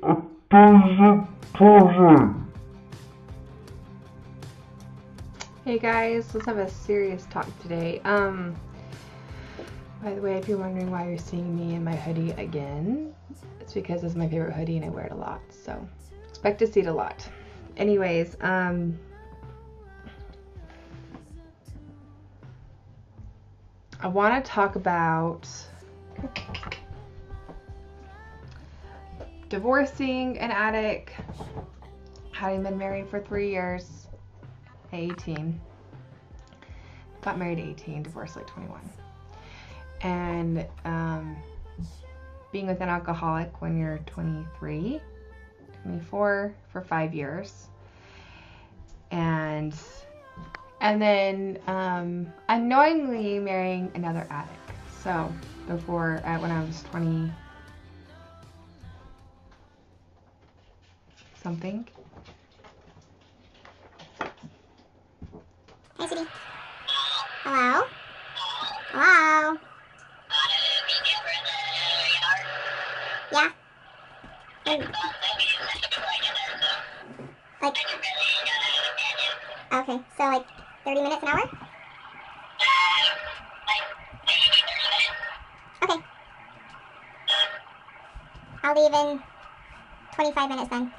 Hey guys, let's have a serious talk today. By the way, if you're wondering why you're seeing me in my hoodie again, it's because it's my favorite hoodie and I wear it a lot, so expect to see it a lot. Anyways, I want to talk about divorcing an addict, having been married for 3 years, at 18. Got married at 18, divorced like 21. And being with an alcoholic when you're 23, 24 for 5 years. And then unknowingly marrying another addict. So before, when I was 20 something. Hi, City. Hello? Hello? Yeah? And, like, okay, so like 30 minutes, an hour? Okay. I'll leave in 25 minutes then.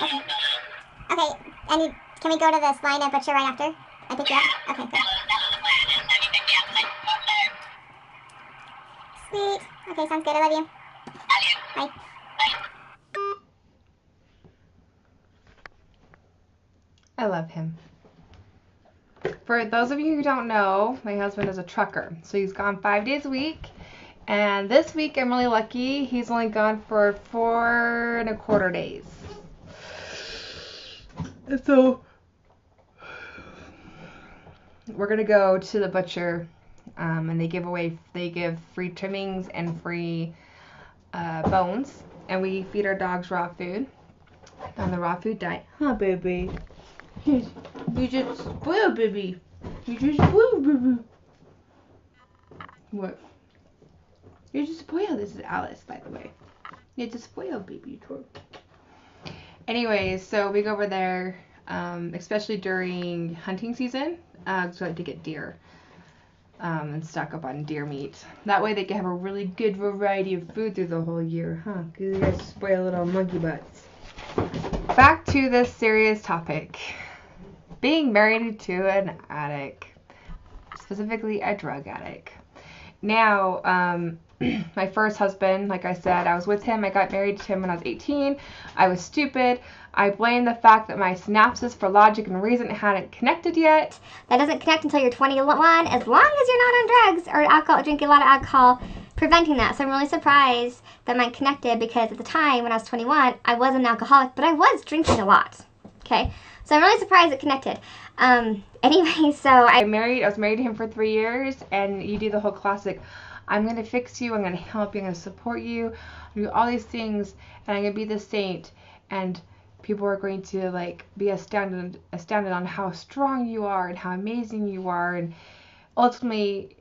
Okay. Okay, and can we go to the Spine and Butcher right after I pick you up? Okay, good. Sweet. Okay, sounds good. I love you. Bye. I love him. For those of you who don't know, my husband is a trucker. So he's gone 5 days a week. And this week I'm really lucky. He's only gone for 4.25 days. So we're going to go to the butcher. And they give free trimmings and free bones. And we feed our dogs raw food on the raw food diet. Huh, baby? You just spoiled, baby. You just spoiled, baby. What? You're just spoiled. This is Alice, by the way. You're just spoiled, baby. Anyways, so we go over there, especially during hunting season, so I to get deer and stock up on deer meat. That way they can have a really good variety of food through the whole year, huh? Because you guys spoil little monkey butts. Back to this serious topic. Being married to an addict, specifically a drug addict. Now, my first husband, like I said, I was with him. I got married to him when I was 18. I was stupid. I blame the fact that my synapses for logic and reason hadn't connected yet. That doesn't connect until you're 21, as long as you're not on drugs or alcohol, drinking a lot of alcohol, preventing that. So I'm really surprised that mine connected, because at the time when I was 21, I was an alcoholic, but I was drinking a lot. Okay, so I'm really surprised it connected. Anyway, so I was married to him for 3 years, and you do the whole classic, I'm going to fix you, I'm going to help you, I'm going to support you, do all these things, and I'm going to be the saint, and people are going to like be astounded on how strong you are and how amazing you are, and ultimately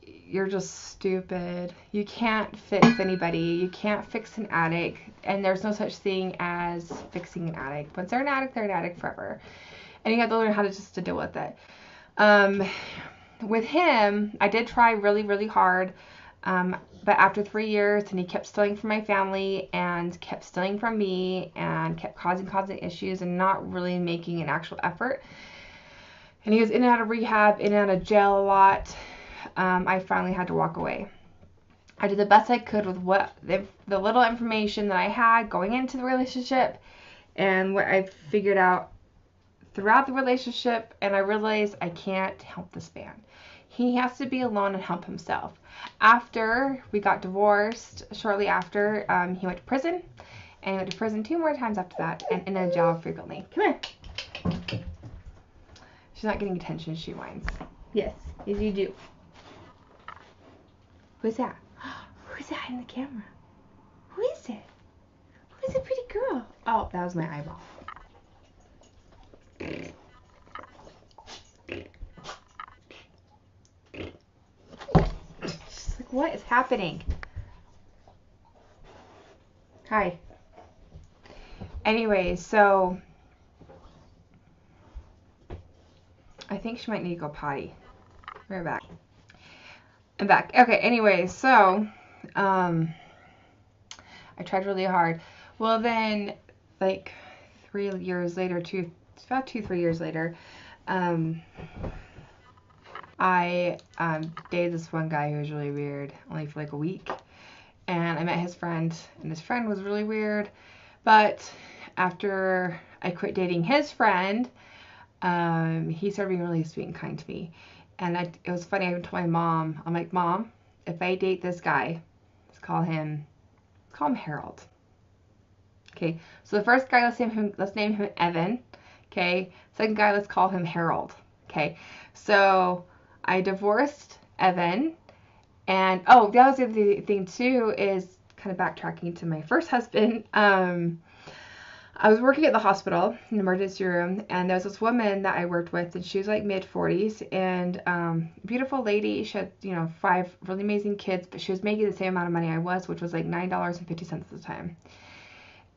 you're just stupid. You can't fix anybody. You can't fix an addict, and there's no such thing as fixing an addict. Once they're an addict forever, and you have to learn how to just to deal with it. With him, I did try really, really hard, but after 3 years, and he kept stealing from my family and kept stealing from me and kept causing issues and not really making an actual effort. And he was in and out of rehab, in and out of jail a lot. I finally had to walk away. I did the best I could with what the little information that I had going into the relationship and what I figured out throughout the relationship, and I realized I can't help this man. He has to be alone and help himself. After we got divorced, shortly after, he went to prison, and he went to prison 2 more times after that, and in a jail frequently. Come here. She's not getting attention, she whines. Yes, you do. Who's that? Who's that in the camera? Who is it? Who's a pretty girl? Oh, that was my eyeball. What is happening? Hi. Anyway, so I think she might need to go potty. We're back. I'm back. Okay, anyway, so I tried really hard. Well, then, like 3 years later, about 3 years later, I dated this one guy who was really weird, only for like a week. And I met his friend, and his friend was really weird. But after I quit dating his friend, he started being really sweet and kind to me. And it was funny, I even told my mom, I'm like, Mom, if I date this guy, let's call him Harold. Okay, so the first guy, let's name him Evan. Okay, second guy, let's call him Harold. Okay, so I divorced Evan, and oh, the other thing too is kind of backtracking to my first husband. I was working at the hospital in the emergency room, and there was this woman that I worked with, and she was like mid-40s, and beautiful lady. She had, 5 really amazing kids, but she was making the same amount of money I was, which was like $9.50 at the time.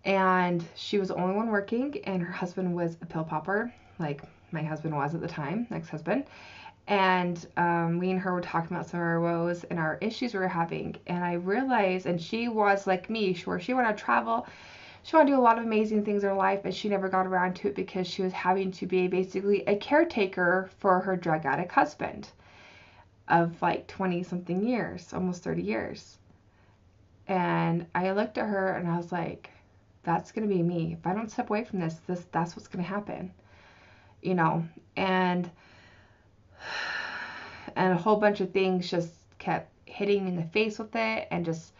And she was the only one working, and her husband was a pill popper, like my husband was at the time, ex-husband. And we and her were talking about some of our woes and our issues we were having. And I realized, and she was like me, where she wanted to travel. She wanted to do a lot of amazing things in her life, but she never got around to it because she was having to be basically a caretaker for her drug addict husband of like 20-something years, almost 30 years. And I looked at her and I was like, that's going to be me. If I don't step away from that's what's going to happen. And a whole bunch of things just kept hitting me in the face with it, and just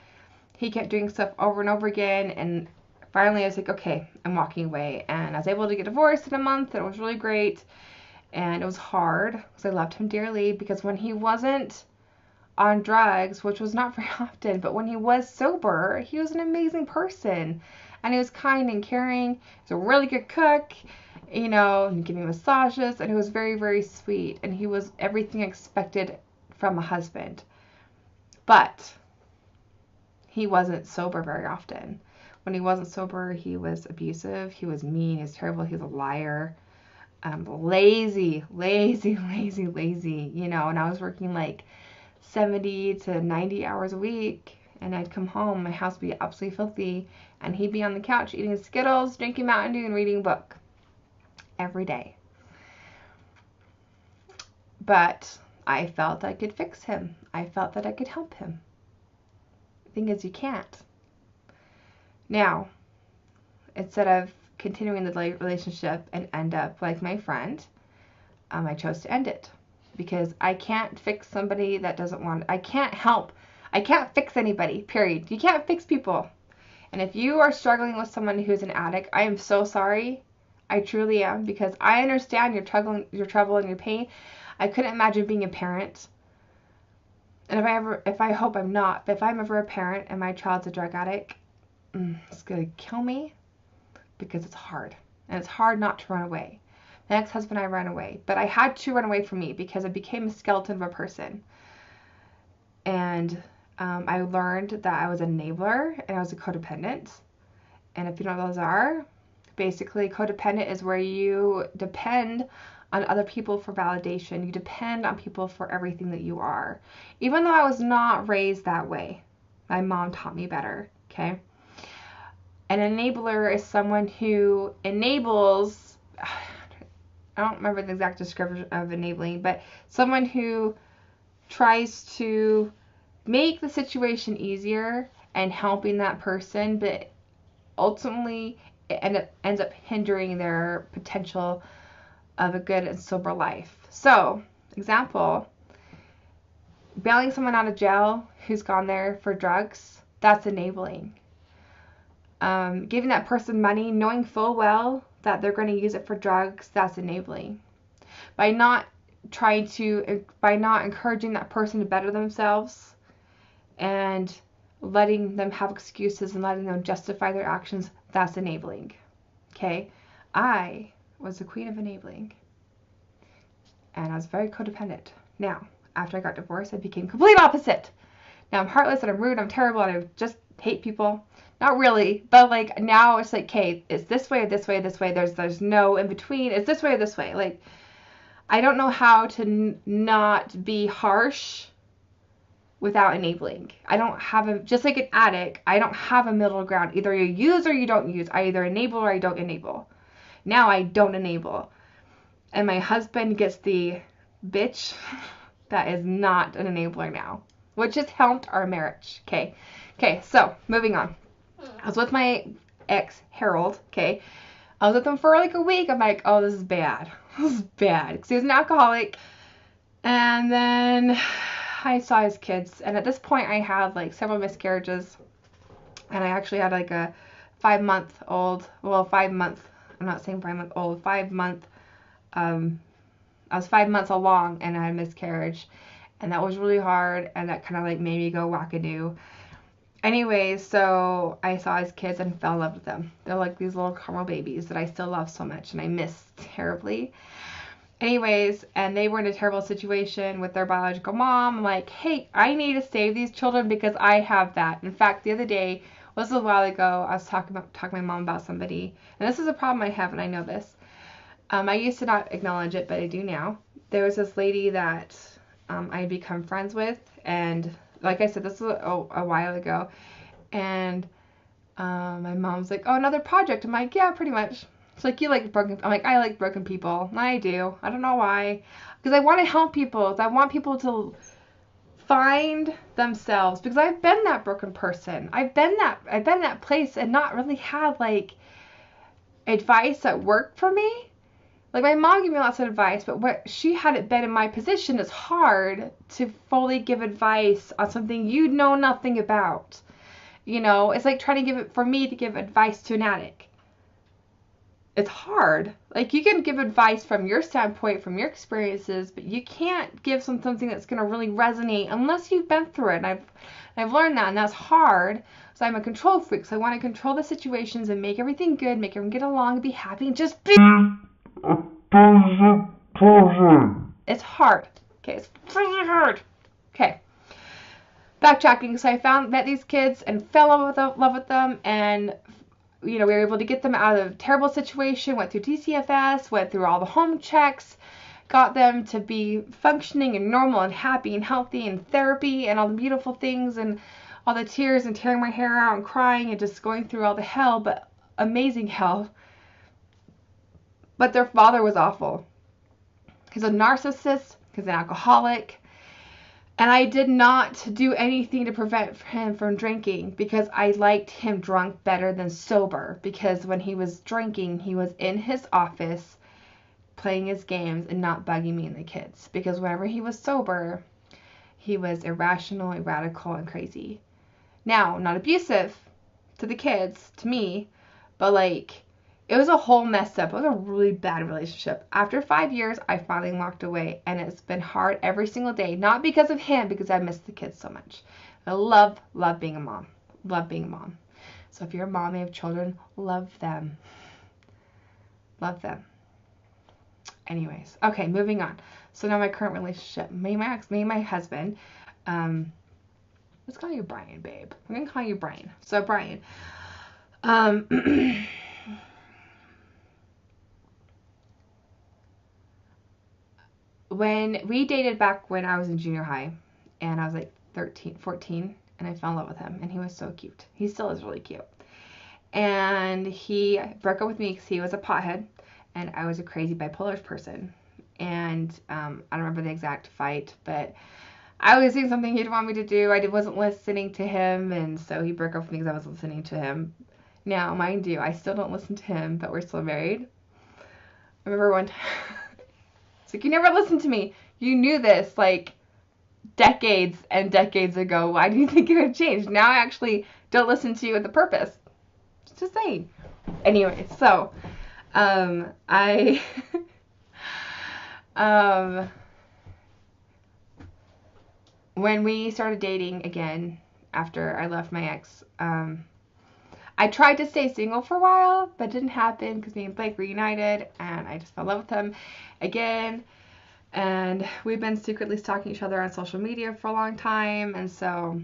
he kept doing stuff over and over again, and finally I was like, okay, I'm walking away. And I was able to get divorced in a month, and it was really great. And it was hard because I loved him dearly, because when he wasn't on drugs, which was not very often, but when he was sober, he was an amazing person, and he was kind and caring. He was a really good cook, and give me massages, and he was very, very sweet, and he was everything expected from a husband. But he wasn't sober very often. When he wasn't sober, he was abusive, he was mean, he was terrible, he was a liar, lazy, and I was working like 70 to 90 hours a week, and I'd come home, my house would be absolutely filthy, and he'd be on the couch eating Skittles, drinking Mountain Dew, and reading a book every day. But I felt I could fix him. I felt that I could help him. The thing is, you can't. Now, instead of continuing the relationship and end up like my friend, I chose to end it. Because I can't fix somebody that doesn't want it. I can't fix anybody, period. You can't fix people. And if you are struggling with someone who's an addict, I am so sorry. I truly am, because I understand your trouble and your pain. I couldn't imagine being a parent. And if I hope I'm not, but if I'm ever a parent and my child's a drug addict, it's going to kill me, because it's hard. And it's hard not to run away. My ex-husband and I ran away, but I had to run away from me because I became a skeleton of a person. And I learned that I was an enabler and I was a codependent. And if you know what those are, basically codependent is where you depend on other people for validation. You depend on people for everything that you are. Even though I was not raised that way, my mom taught me better, okay? An enabler is someone who enables, I don't remember the exact description of enabling, but someone who tries to make the situation easier and helping that person, but ultimately it ends up hindering their potential of a good and sober life. So, example, bailing someone out of jail who's gone there for drugs, that's enabling. Giving that person money, knowing full well that they're going to use it for drugs, that's enabling. By not encouraging that person to better themselves and letting them have excuses and letting them justify their actions, that's enabling. Okay? I was the queen of enabling. And I was very codependent. Now, after I got divorced, I became complete opposite. Now I'm heartless and I'm rude, I'm terrible, and I just hate people. Not really, but like now it's like, okay, it's this way, this way, this way. There's no in between. It's this way or this way. Like I don't know how to not be harsh without enabling. I don't have a, just like an addict, I don't have a middle ground. Either you use or you don't use. I either enable or I don't enable. Now I don't enable. And my husband gets the bitch that is not an enabler now, which has helped our marriage. Okay. Okay, so moving on. I was with my ex, Harold. Okay. I was with him for like a week. I'm like, oh, this is bad. This is bad. Because he was an alcoholic. And then I saw his kids. And at this point, I had like several miscarriages. And I actually had like a 5-month-old, well, 5 month, I'm not saying 5-month old, 5-month, I was 5 months along and I had a miscarriage. And that was really hard. And that kind of like made me go wackadoo. Anyways, so I saw his kids and fell in love with them. They're like these little caramel babies that I still love so much and I miss terribly. Anyways, and they were in a terrible situation with their biological mom. I'm like, hey, I need to save these children because I have that. In fact, the other day, this was a while ago, I was talking to my mom about somebody. And this is a problem I have, and I know this. I used to not acknowledge it, but I do now. There was this lady that I had become friends with, and like I said, this was a while ago, and my mom's like, oh, another project. I'm like, yeah, pretty much. It's like, you like broken, I'm like, I like broken people. And I do. I don't know why. Because I want to help people. I want people to find themselves, because I've been that broken person. I've been that place and not really had like advice that worked for me. Like my mom gave me lots of advice, but what she hadn't been in my position, is hard to fully give advice on something you know nothing about. You know, it's like trying to give it, for me to give advice to an addict. It's hard. Like you can give advice from your standpoint, from your experiences, but you can't give something that's going to really resonate unless you've been through it. And I've learned that, and that's hard. So I'm a control freak. So I want to control the situations and make everything good, make everyone get along and be happy and just be It's hard. Okay, it's really hard. Okay. Backtracking. So I met these kids and fell in love with them, and we were able to get them out of a terrible situation, went through DCFS, went through all the home checks, got them to be functioning and normal and happy and healthy, and therapy and all the beautiful things and all the tears and tearing my hair out and crying and just going through all the hell, but amazing hell. But their father was awful. He's a narcissist, he's an alcoholic, and I did not do anything to prevent him from drinking, because I liked him drunk better than sober, because when he was drinking, he was in his office playing his games and not bugging me and the kids, because whenever he was sober, he was irrational, radical, and crazy. Now, not abusive to the kids, to me, but like, it was a whole mess up. It was a really bad relationship. After 5 years, I finally walked away, and it's been hard every single day. Not because of him, because I miss the kids so much. I love being a mom. Love being a mom. So if you're a mom and you have children, love them. Love them. Anyways, okay, moving on. So now my current relationship, me and my husband. Let's call you Brian, babe. I'm gonna call you Brian. So Brian. When we dated back when I was in junior high, and I was like 13, 14, and I fell in love with him, and he was so cute. He still is really cute. And he broke up with me because he was a pothead, and I was a crazy bipolar person. And I don't remember the exact fight, but I was doing something he didn't want me to do. I wasn't listening to him, and so he broke up with me because I wasn't listening to him. Now, mind you, I still don't listen to him, but we're still married. I remember one time, it's like, you never listened to me. You knew this, like, decades and decades ago. Why do you think it would change? Now I actually don't listen to you with a purpose. Just saying. Anyway, so, when we started dating again, after I left my ex, I tried to stay single for a while, but it didn't happen because me and Blake reunited, and I just fell in love with him again. And we've been secretly stalking each other on social media for a long time, and so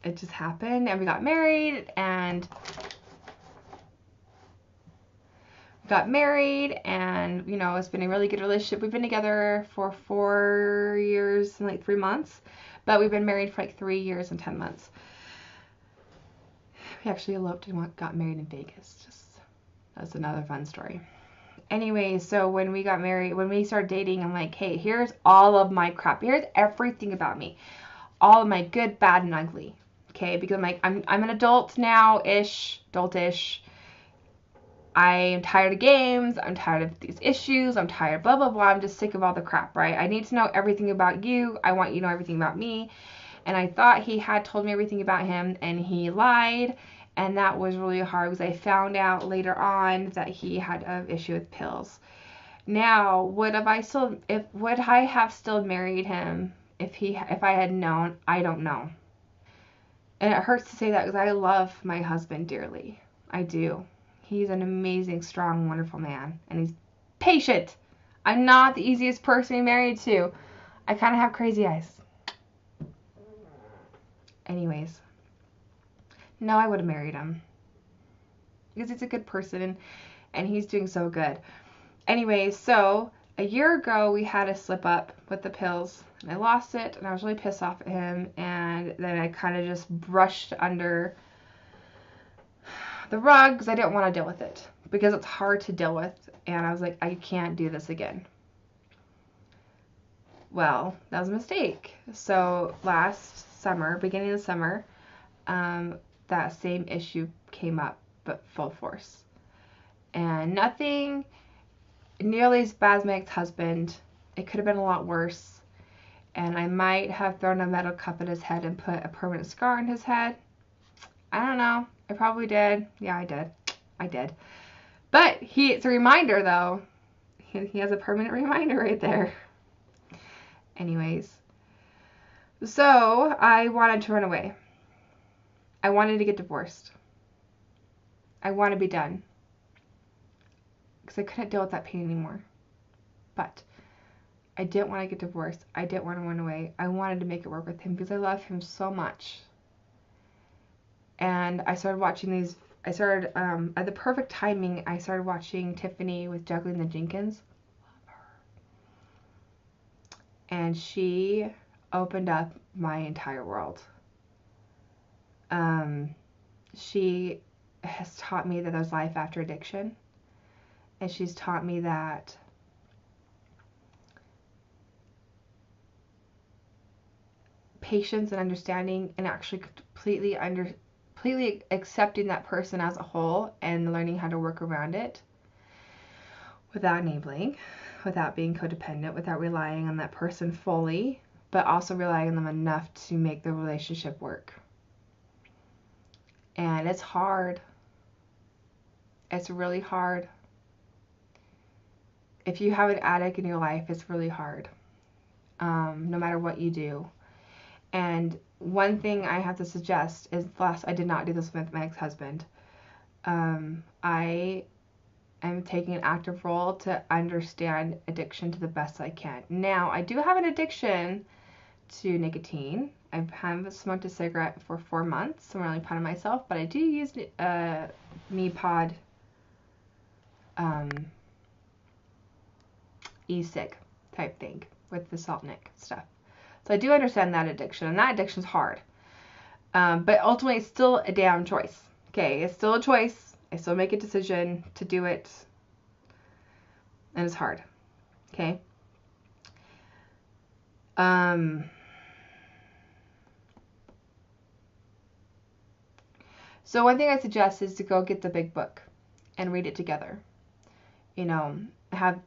it just happened, and we got married, and you know, it's been a really good relationship. We've been together for 4 years and like 3 months, but we've been married for like 3 years and 10 months. We actually eloped and got married in Vegas. Just that's another fun story. Anyway, so when we got married, when we started dating, I'm like, hey, here's all of my crap. Here's everything about me. All of my good, bad, and ugly. Okay, because I'm like, I'm an adult now, adultish. I am tired of games. I'm tired of these issues. I'm tired, blah, blah, blah. I'm just sick of all the crap, right? I need to know everything about you. I want you to know everything about me. And I thought he had told me everything about him, and he lied. And that was really hard because I found out later on that he had an issue with pills. Now, would I have still married him if I had known? I don't know. And it hurts to say that because I love my husband dearly. I do. He's an amazing, strong, wonderful man. And he's patient. I'm not the easiest person to be married to. I kind of have crazy eyes. Anyways. No, I would have married him. Because he's a good person and he's doing so good. Anyways, so a year ago we had a slip up with the pills. And I lost it and I was really pissed off at him. And then I kind of just brushed under the rug because I didn't want to deal with it. Because it's hard to deal with. And I was like, I can't do this again. Well, that was a mistake. So last summer, beginning of the summer, that same issue came up, but full force. And nothing nearly as bad as my ex-husband. It could have been a lot worse. And I might have thrown a metal cup at his head and put a permanent scar on his head. I don't know. I probably did. Yeah, I did. I did. But it's a reminder, though. He has a permanent reminder right there. Anyways. So, I wanted to run away. I wanted to get divorced. I want to be done. Because I couldn't deal with that pain anymore. But I didn't want to get divorced. I didn't want to run away. I wanted to make it work with him because I love him so much. And I started watching these. At the perfect timing, I started watching Tiffany with Juggling the Jenkins. Love her. And she opened up my entire world. She has taught me that there's life after addiction. And she's taught me that patience and understanding and actually completely accepting that person as a whole and learning how to work around it without enabling, without being codependent, without relying on that person fully, but also relying on them enough to make the relationship work. And it's hard. It's really hard. If you have an addict in your life, it's really hard. No matter what you do. And one thing I have to suggest is, I did not do this with my ex-husband. I am taking an active role to understand addiction to the best I can. Now, I do have an addiction to nicotine. I haven't smoked a cigarette for 4 months, so I'm really proud of myself, but I do use Me-Pod e-cig type thing with the salt nic stuff. So I do understand that addiction, and that addiction's hard. But ultimately, it's still a damn choice. Okay, it's still a choice. I still make a decision to do it, and it's hard. Okay. So one thing I suggest is to go get the big book and read it together. You know, have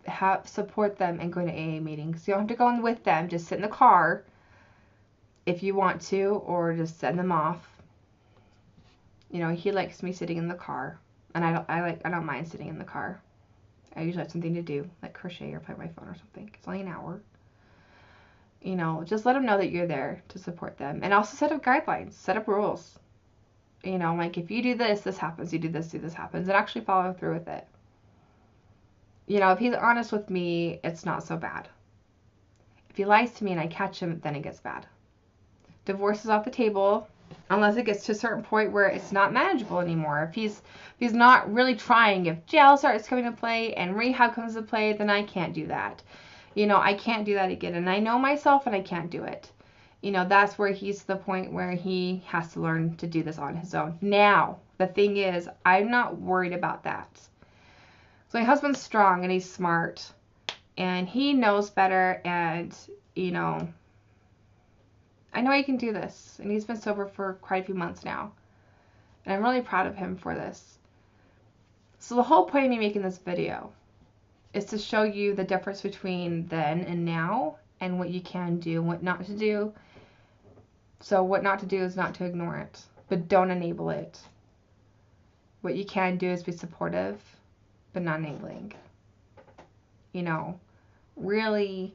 support them and go to AA meetings. You don't have to go in with them. Just sit in the car if you want to, or just send them off. You know, he likes me sitting in the car, and I don't mind sitting in the car. I usually have something to do, like crochet or play my phone or something. It's only an hour. You know, just let them know that you're there to support them, and also set up guidelines, set up rules. You know, like if you do this, this happens. You do this happens, and actually follow through with it. You know, if he's honest with me, it's not so bad. If he lies to me and I catch him, then it gets bad. Divorce is off the table. unless it gets to a certain point where it's not manageable anymore. If he's not really trying, if jail starts coming to play and rehab comes to play, then I can't do that. I can't do that again. And I know myself and I can't do it. That's where he's to the point where he has to learn to do this on his own. Now, the thing is, I'm not worried about that. So my husband's strong and he's smart and he knows better, and, I know he can do this, and he's been sober for quite a few months now. And I'm really proud of him for this. So the whole point of me making this video is to show you the difference between then and now, and what you can do and what not to do. So what not to do is not to ignore it, but don't enable it. What you can do is be supportive, but not enabling. Really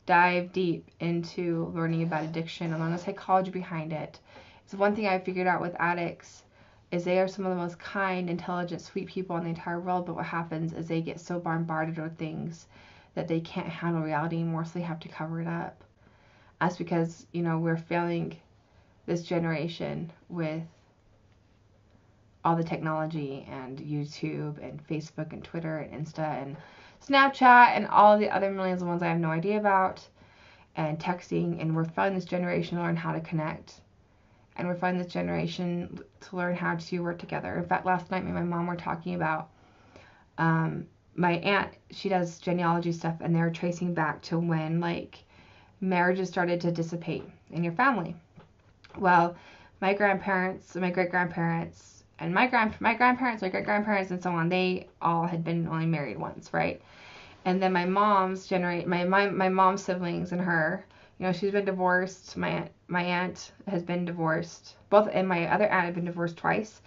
dive deep into learning about addiction and learn the psychology behind it. It's one thing I figured out with addicts is they are some of the most kind, intelligent, sweet people in the entire world, but what happens is they get so bombarded with things that they can't handle reality anymore, so they have to cover it up. That's because, we're failing this generation with all the technology and YouTube and Facebook and Twitter and Insta and Snapchat and all the other millions of ones I have no idea about, and texting, and we're finding this generation to learn how to connect, and we're finding this generation to learn how to work together. In fact, last night me and my mom were talking about my aunt, she does genealogy stuff, and they're tracing back to when marriages started to dissipate in your family. Well, my grandparents, my great-grandparents, and my grandparents, my great-grandparents, and so on, they all had been only married once, right? And then my mom's my mom's siblings and her, she's been divorced. My aunt has been divorced. And my other aunt had been divorced twice.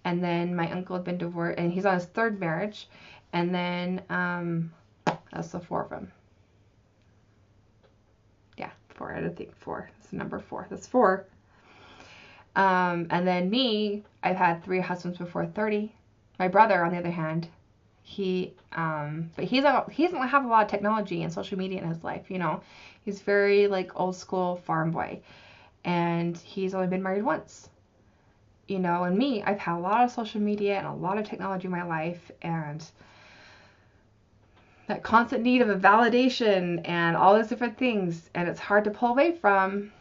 And then my uncle had been divorced, and he's on his third marriage. And then that's the four of them. Yeah, four. I think four. That's number four. That's four. And then me, I've had 3 husbands before 30. My brother, on the other hand, but he doesn't have a lot of technology and social media in his life. He's very old school farm boy, and he's only been married once. And me, I've had a lot of social media and a lot of technology in my life, and that constant need of a validation and all those different things, and it's hard to pull away from.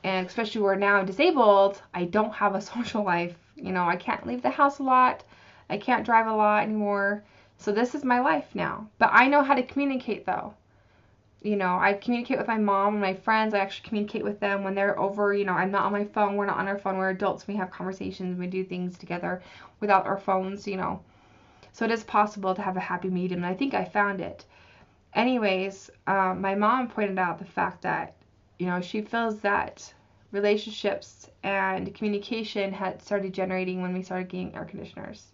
And especially where now I'm disabled, I don't have a social life. I can't leave the house a lot. I can't drive a lot anymore. So this is my life now. But I know how to communicate, though. I communicate with my mom and my friends. I actually communicate with them when they're over. I'm not on my phone. We're not on our phone. We're adults. We have conversations. We do things together without our phones, So it is possible to have a happy medium, and I think I found it. Anyways, my mom pointed out the fact that, she feels that relationships and communication had started generating when we started getting air conditioners.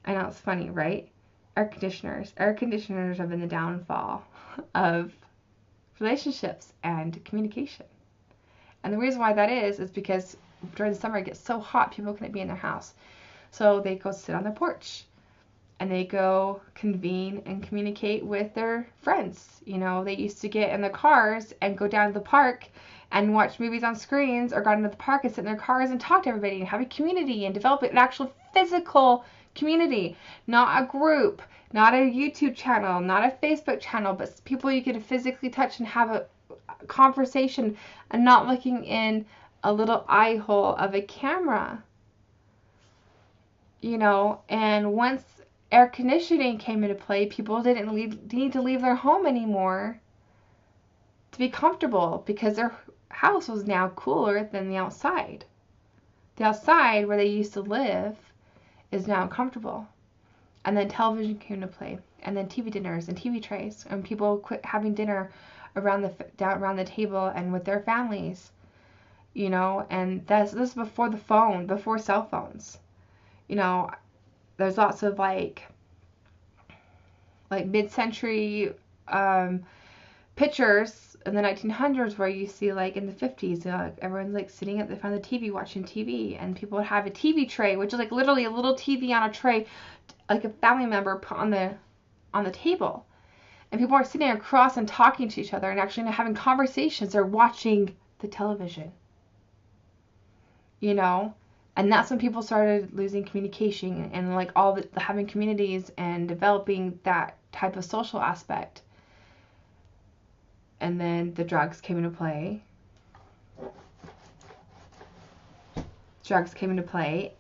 I know, it's funny, right? Air conditioners have been the downfall of relationships and communication. And the reason why that is because during the summer it gets so hot, people couldn't be in their house. So they go sit on their porch, and they go convene and communicate with their friends. They used to get in their cars and go down to the park and watch movies on screens, or go into the park and sit in their cars and talk to everybody and have a community and develop an actual physical community, not a group, not a YouTube channel, not a Facebook channel, but people you can physically touch and have a conversation, and not looking in a little eye hole of a camera. And once air conditioning came into play, people didn't need to leave their home anymore to be comfortable, because their house was now cooler than the outside. The outside, where they used to live, is now uncomfortable. And then television came into play, and then TV dinners and TV trays, and people quit having dinner around the table and with their families. And this is before the phone, before cell phones. There's lots of mid-century pictures in the 1900s where you see in the 50s, everyone's sitting at the front of the TV watching TV, and people would have a TV tray, which is literally a little TV on a tray, a family member put on the table, and people are sitting across and talking to each other and actually having conversations or watching the television. you know? And that's when people started losing communication and like all the having communities and developing that type of social aspect. And then the drugs came into play.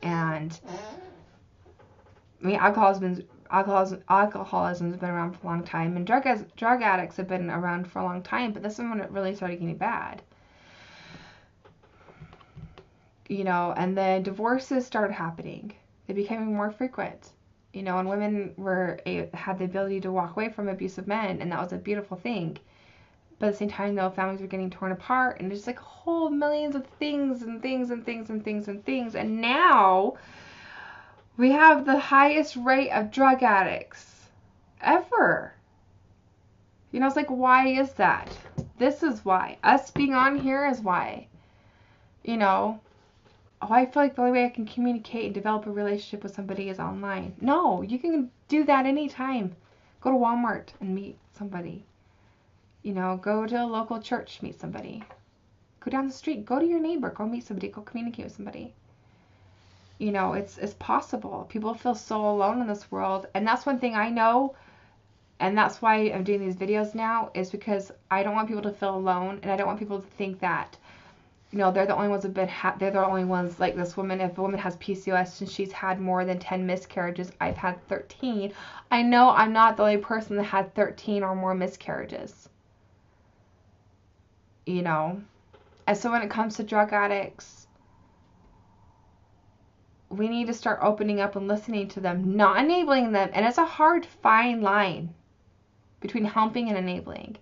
And I mean, alcoholism's been around for a long time, and drug addicts have been around for a long time, but this is when it really started getting bad. You know, and then divorces started happening. They became more frequent. You know, and women had the ability to walk away from abusive men, and that was a beautiful thing. But at the same time, though, families were getting torn apart, and there's like whole millions of things and things and things and things and things. And now we have the highest rate of drug addicts ever. You know, it's like, why is that? This is why. Us being on here is why. You know, oh, I feel like the only way I can communicate and develop a relationship with somebody is online. No, you can do that anytime. Go to Walmart and meet somebody. You know, go to a local church, meet somebody. Go down the street, go to your neighbor, go meet somebody, go communicate with somebody. You know, it's possible. People feel so alone in this world, and that's one thing I know, and that's why I'm doing these videos now, is because I don't want people to feel alone, and I don't want people to think that, you know, they're the only ones they're the only ones like this woman. If a woman has PCOS and she's had more than 10 miscarriages, I've had 13. I know I'm not the only person that had 13 or more miscarriages. You know, and so when it comes to drug addicts, we need to start opening up and listening to them, not enabling them. And it's a hard, fine line between helping and enabling.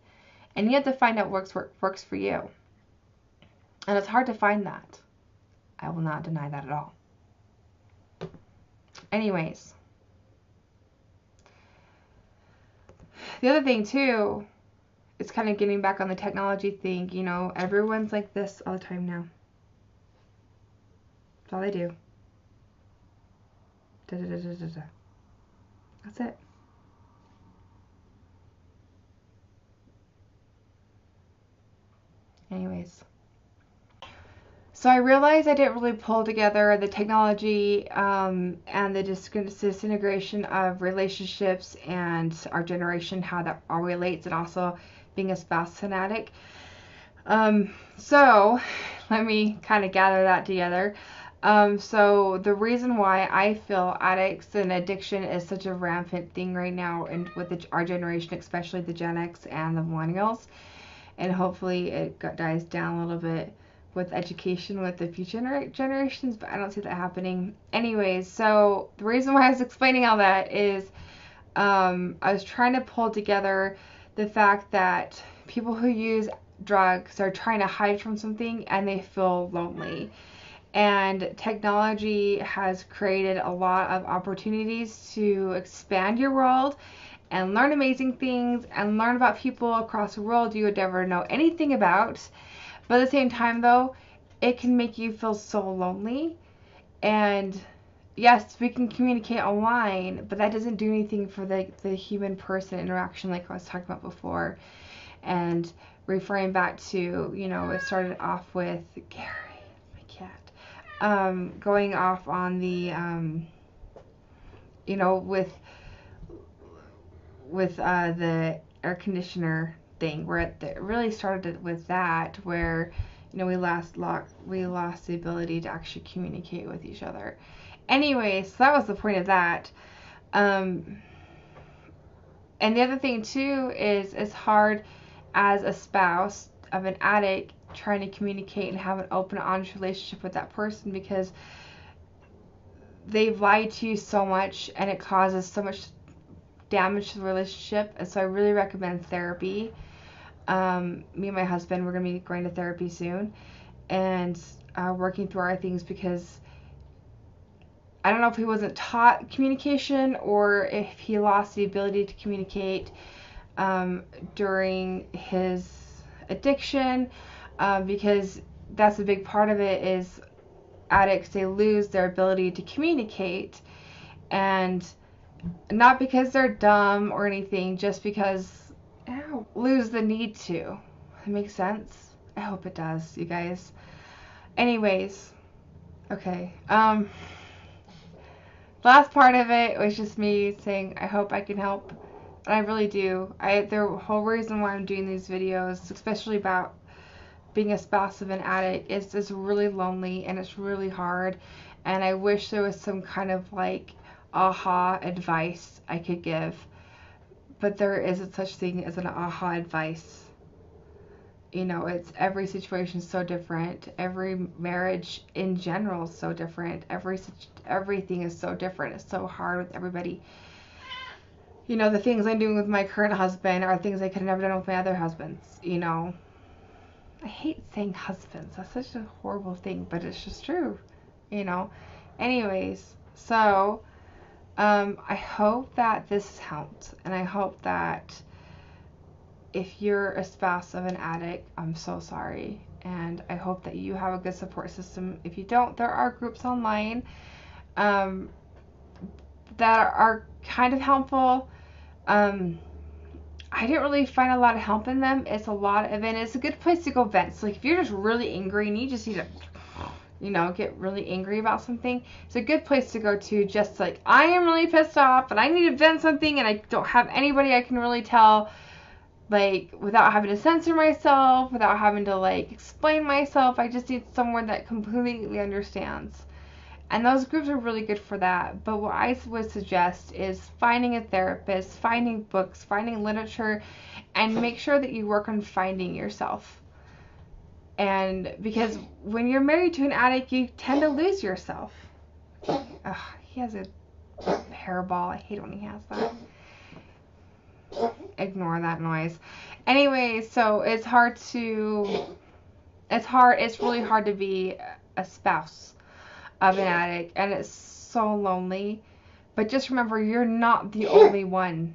And you have to find out what works for you. And it's hard to find that. I will not deny that at all. Anyways. The other thing, too, is kind of getting back on the technology thing. You know, everyone's like this all the time now. That's all they do. Da-da-da-da-da-da. That's it. Anyways. So I realized I didn't really pull together the technology and the disintegration of relationships and our generation, how that all relates, and also being a spouse fanatic. So let me kind of gather that together. So the reason why I feel addicts and addiction is such a rampant thing right now, and with our generation, especially the Gen X and the millennials, and hopefully it dies down a little bit with education with the future generations, but I don't see that happening. Anyways, so the reason why I was explaining all that is I was trying to pull together the fact that people who use drugs are trying to hide from something and they feel lonely. And technology has created a lot of opportunities to expand your world and learn amazing things and learn about people across the world you would never know anything about. But at the same time, though, it can make you feel so lonely. And yes, we can communicate online, but that doesn't do anything for the human person interaction like I was talking about before. And referring back to, you know, it started off with Gary, my cat, going off on the, you know, with the air conditioner thing, where it really started with that, where, you know, we lost the ability to actually communicate with each other. Anyway, so that was the point of that. And the other thing too is it's hard as a spouse of an addict trying to communicate and have an open, honest relationship with that person, because they've lied to you so much and it causes so much damage to the relationship. And so I really recommend therapy. Me and my husband, we're going to be going to therapy soon and working through our things, because I don't know if he wasn't taught communication or if he lost the ability to communicate during his addiction, because that's a big part of it. Is addicts, they lose their ability to communicate, and not because they're dumb or anything, just because lose the need to. It makes sense? I hope it does, you guys. Anyways, Okay. Last part of it was just me saying I hope I can help. And I really do. The whole reason why I'm doing these videos, especially about being a spouse of an addict, is it's really lonely and it's really hard. And I wish there was some kind of like aha advice I could give. But there isn't such thing as an aha advice. You know, it's every situation is so different. Every marriage in general is so different. Everything is so different. It's so hard with everybody. You know, the things I'm doing with my current husband are things I could have never done with my other husbands. You know, I hate saying husbands. That's such a horrible thing, but it's just true. You know. Anyways, so I hope that this helped, and I hope that if you're a spouse of an addict, I'm so sorry. And I hope that you have a good support system. If you don't, there are groups online um, that are kind of helpful. I didn't really find a lot of help in them. It's a good place to go vent. So like if you're just really angry and you just need to, you know, get really angry about something, it's a good place to go to. Just like I am really pissed off and I need to vent something and I don't have anybody I can really tell, like without having to censor myself, without having to like explain myself. I just need someone that completely understands. And those groups are really good for that. But what I would suggest is finding a therapist, finding books, finding literature, and make sure that you work on finding yourself. And because when you're married to an addict, you tend to lose yourself. Ugh, he has a hairball. I hate when he has that. Ignore that noise. Anyway, so it's really hard to be a spouse of an addict, and it's so lonely. But just remember, you're not the only one.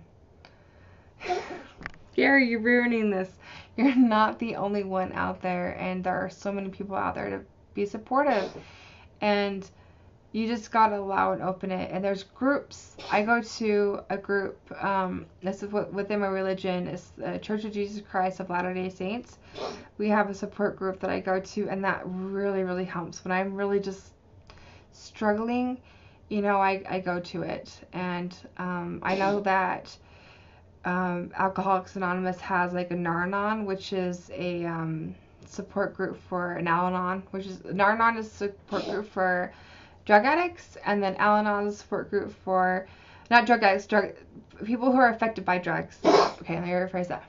Gary, you're ruining this. You're not the only one out there, and there are so many people out there to be supportive. And you just gotta allow and open it. And there's groups. I go to a group. This is within my religion. It's the Church of Jesus Christ of Latter-day Saints. We have a support group that I go to, and that really, really helps when I'm really just struggling. You know, I go to it, and I know that Alcoholics Anonymous has like a Nar-Anon, which is a support group for an Al-Anon, which is Nar-Anon is a support group for drug addicts, and then Al-Anon is a support group for not drug addicts, people who are affected by drugs. Okay, let me rephrase that.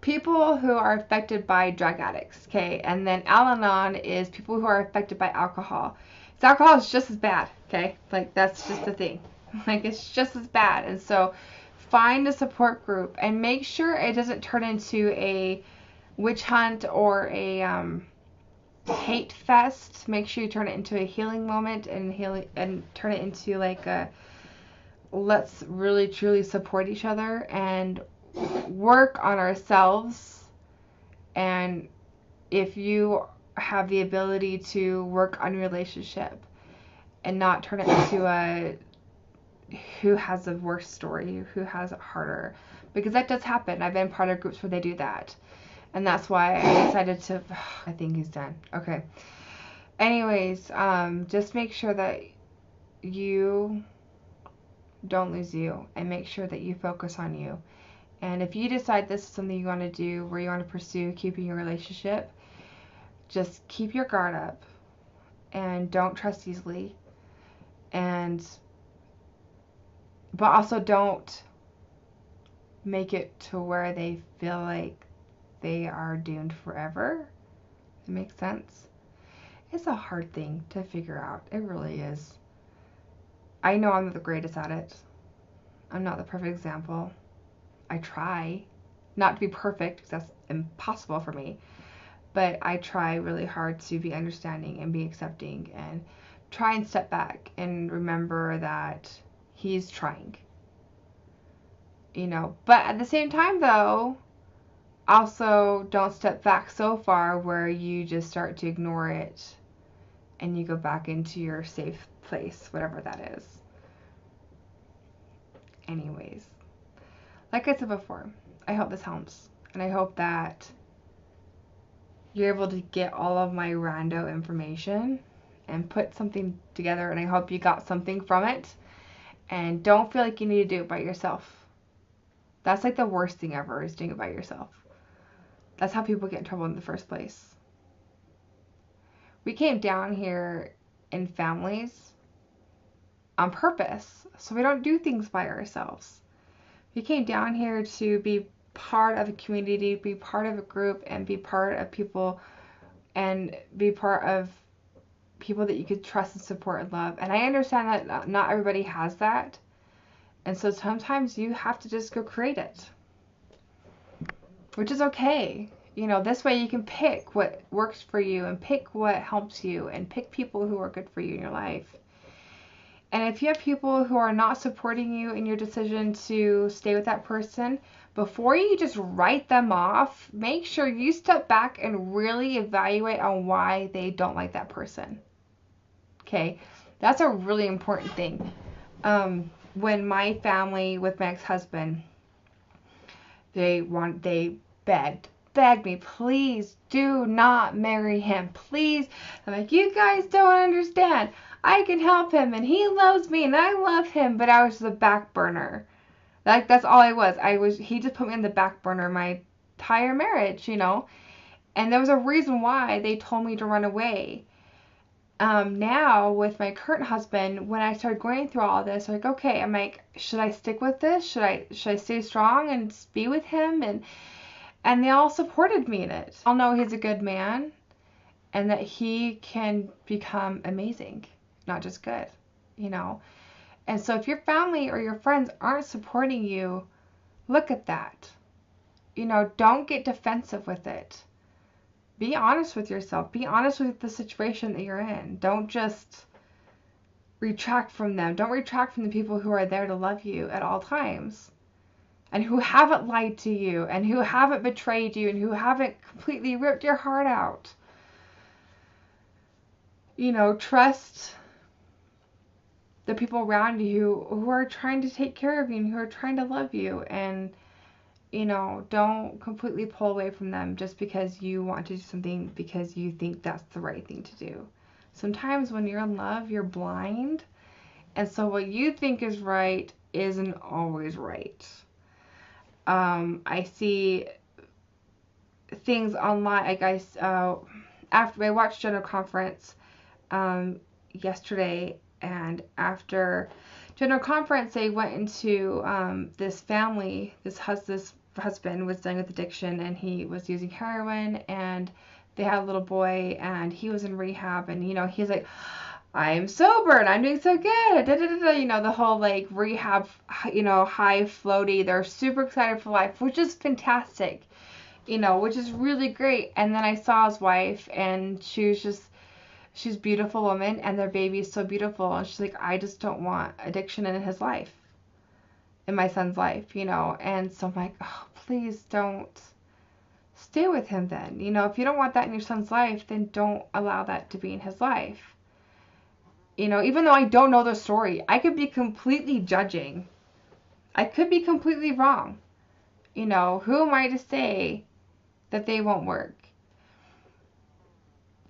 People who are affected by drug addicts, okay, and then Al-Anon is people who are affected by alcohol. So alcohol is just as bad, okay, like that's just the thing, like it's just as bad. And so find a support group and make sure it doesn't turn into a witch hunt or a hate fest. Make sure you turn it into a healing moment and turn it into like a let's really truly support each other and work on ourselves. And if you have the ability to work on your relationship and not turn it into a who has a worse story, who has it harder, because that does happen. I've been part of groups where they do that, and that's why I decided to I think he's done. Okay, anyways, just make sure that you don't lose you, and make sure that you focus on you. And if you decide this is something you want to do, where you want to pursue keeping your relationship, just keep your guard up and don't trust easily, but also don't make it to where they feel like they are doomed forever. It makes sense. It's a hard thing to figure out. It really is. I know I'm not the greatest at it. I'm not the perfect example. I try not to be perfect because that's impossible for me. But I try really hard to be understanding and be accepting and try and step back and remember that he's trying. You know, but at the same time though, also don't step back so far where you just start to ignore it and you go back into your safe place, whatever that is. Anyways, like I said before, I hope this helps, and I hope that you're able to get all of my rando information and put something together, and I hope you got something from it. And don't feel like you need to do it by yourself. That's like the worst thing ever, is doing it by yourself. That's how people get in trouble in the first place. We came down here in families on purpose, so we don't do things by ourselves. We came down here to be part of a community, be part of a group, and be part of people, and be part of people that you could trust and support and love. And I understand that not everybody has that. And so sometimes you have to just go create it, which is okay. You know, this way you can pick what works for you and pick what helps you and pick people who are good for you in your life. And if you have people who are not supporting you in your decision to stay with that person, before you just write them off, make sure you step back and really evaluate on why they don't like that person. Okay, that's a really important thing. When my family with my ex-husband, they begged me, please do not marry him, please. I'm like, you guys don't understand. I can help him, and he loves me, and I love him. But I was the back burner. Like, that's all I was. He just put me in the back burner my entire marriage, you know. And there was a reason why they told me to run away. Now with my current husband, when I started going through all this, I'm like, okay, I'm like, should I stick with this? Should I stay strong and be with him? And they all supported me in it. I'll know he's a good man and that he can become amazing, not just good, you know. And so if your family or your friends aren't supporting you, look at that. You know, don't get defensive with it. Be honest with yourself. Be honest with the situation that you're in. Don't just retract from them. Don't retract from the people who are there to love you at all times, and who haven't lied to you, and who haven't betrayed you, and who haven't completely ripped your heart out. You know, trust the people around you who are trying to take care of you and who are trying to love you. And, you know, don't completely pull away from them just because you want to do something because you think that's the right thing to do. Sometimes when you're in love, you're blind. And so what you think is right isn't always right. I see things online, like after I watched General Conference yesterday, and after General Conference, they went into this family. This husband was dealing with addiction, and he was using heroin, and they had a little boy, and he was in rehab, and, you know, he's like, I'm sober and I'm doing so good. Da, da, da, da. You know, the whole like rehab, you know, high floaty. They're super excited for life, which is fantastic, you know, which is really great. And then I saw his wife, and she's a beautiful woman, and their baby is so beautiful. And she's like, I just don't want addiction in his life, in my son's life, you know. And so I'm like, oh, please don't stay with him then. You know, if you don't want that in your son's life, then don't allow that to be in his life. You know, even though I don't know the story, I could be completely judging. I could be completely wrong. You know, who am I to say that they won't work?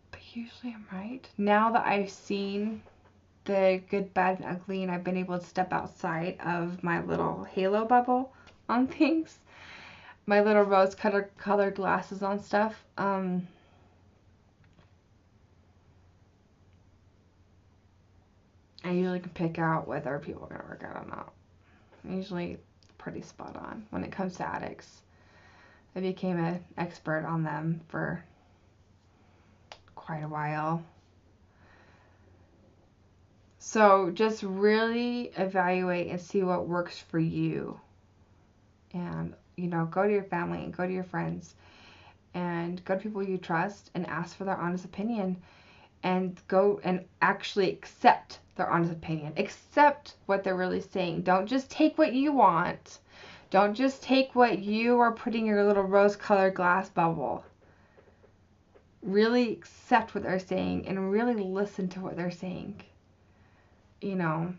But usually I'm right. Now that I've seen the good, bad, and ugly, and I've been able to step outside of my little halo bubble on things, my little rose-colored glasses on stuff, I usually can pick out whether people are going to work out or not. I'm usually pretty spot on when it comes to addicts. I became an expert on them for quite a while. So just really evaluate and see what works for you. And, you know, go to your family and go to your friends and go to people you trust and ask for their honest opinion, and go and actually accept their honest opinion. Accept what they're really saying. Don't just take what you want. Don't just take what you are putting in your little rose-colored glass bubble. Really accept what they're saying and really listen to what they're saying. You know.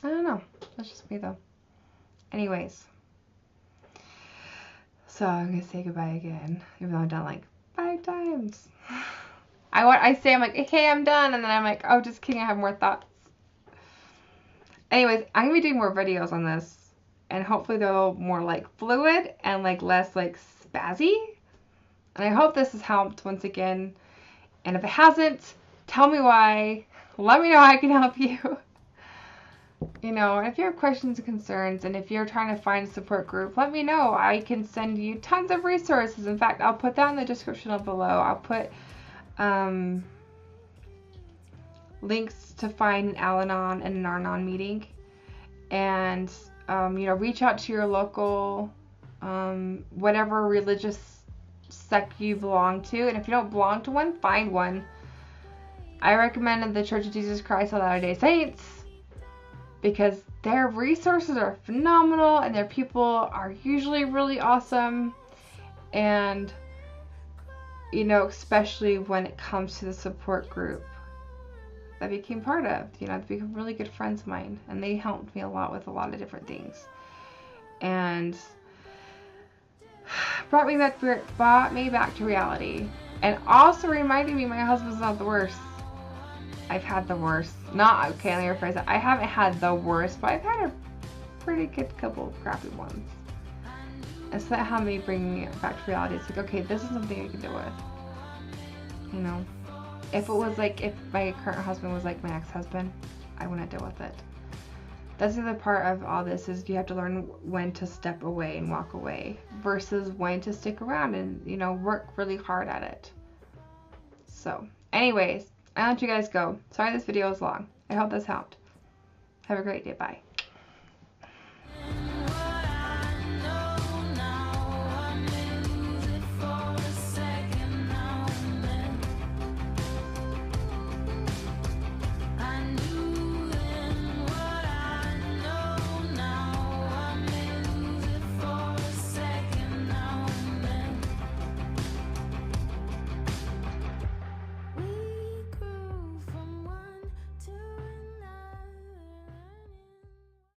I don't know. That's just me, though. Anyways. So I'm going to say goodbye again. Even though I've done like 5 times. I say, I'm like, okay, I'm done. And then I'm like, oh, just kidding. I have more thoughts. Anyways, I'm going to be doing more videos on this. And hopefully they're more like fluid and like less like spazzy. And I hope this has helped once again. And if it hasn't, tell me why. Let me know how I can help you. You know, if you have questions and concerns, and if you're trying to find a support group, let me know. I can send you tons of resources. In fact, I'll put that in the description below. I'll put links to find an Al-Anon and an Ar-Anon meeting. And, you know, reach out to your local, whatever religious sect you belong to. And if you don't belong to one, find one. I recommended the Church of Jesus Christ of Latter-day Saints, because their resources are phenomenal and their people are usually really awesome. And, you know, especially when it comes to the support group that I became part of, you know, they become really good friends of mine, and they helped me a lot with a lot of different things. And brought me back to reality. And also reminded me my husband's not the worst. I've had the worst. Not, okay, let me rephrase that. I haven't had the worst, but I've had a pretty good couple of crappy ones. And so that helped me bring me back to reality. It's like, okay, this is something I can deal with. You know? If it was like, if my current husband was like my ex-husband, I wouldn't deal with it. That's the other part of all this, is you have to learn when to step away and walk away versus when to stick around and, you know, work really hard at it. So, anyways, I'll let you guys go. Sorry this video is long. I hope this helped. Have a great day. Bye.